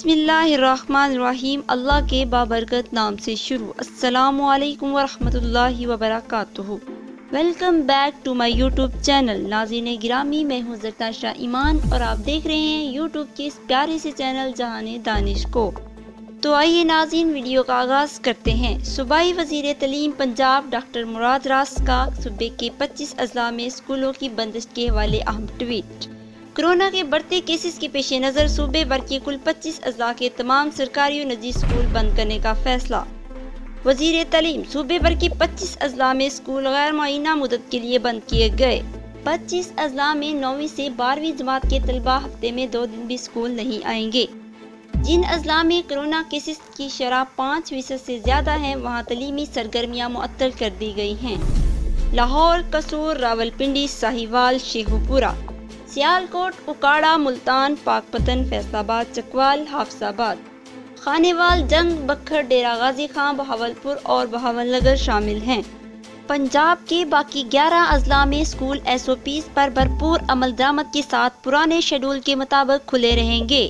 बिस्मिल्लाहिर्रहमानिर्रहीम। अल्लाह के बाबरकत नाम से शुरू। अस्सलामु अलैकुम वरहमतुल्लाहि वबरकातुहू। Welcome back to my YouTube channel. नाज़रीन गिरामी, मैं हूँ ज़रताशा ईमान और आप देख रहे हैं यूट्यूब के इस प्यारे से चैनल जहाने दानिश को। तो आइए नाज़रीन, वीडियो का आगाज़ करते हैं। सूबाई वज़ीर तलीम पंजाब डॉक्टर मुराद रास का सूबे के 25 अजला में स्कूलों की बंदिश के हवाले अहम ट्वीट। कोरोना के बढ़ते केसेस के पेश नज़र सूबे भर के कुल 25 अजला के तमाम सरकारी और निजी स्कूल बंद करने का फैसला। वज़ीर तलीम, सूबे भर के 25 अजला में स्कूल गैर मुअय्यना मुद्दत के लिए बंद किए गए। 25 अजला में 9वीं से 12वीं जमात के तलबा हफ्ते में 2 दिन भी स्कूल नहीं आएंगे। जिन अजला में कोरोना केसेस की शरह 5% से ज्यादा है, वहाँ तलीमी सरगर्मियाँ मुअत्तल कर दी गई हैं। लाहौर, कसूर, रावलपिंडी, साहिवाल, शेखुपुरा, सियालकोट, उकाड़ा, मुल्तान, पाकपतन, फैसलाबाद, चकवाल, हाफसाबाद, खानेवाल, जंग, बखर, डेरा गाजी खां, बहावलपुर और बहावलनगर शामिल हैं। पंजाब के बाकी 11 अजला में स्कूल SOPs पर भरपूर अमल दरामद के साथ पुराने शेड्यूल के मुताबिक खुले रहेंगे।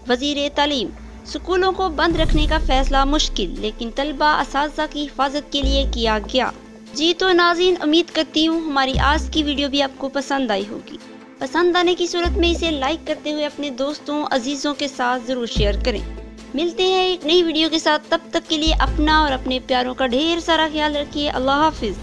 वज़ीर तालीम, स्कूलों को बंद रखने का फैसला मुश्किल लेकिन तलबा असातिज़ा की हिफाजत के लिए किया गया। जी तो नाज़रीन, उम्मीद करती हूँ हमारी आज की वीडियो भी आपको पसंद आई होगी। पसंद आने की सूरत में इसे लाइक करते हुए अपने दोस्तों अजीजों के साथ जरूर शेयर करें। मिलते हैं एक नई वीडियो के साथ, तब तक के लिए अपना और अपने प्यारों का ढेर सारा ख्याल रखिए। अल्लाह हाफिज।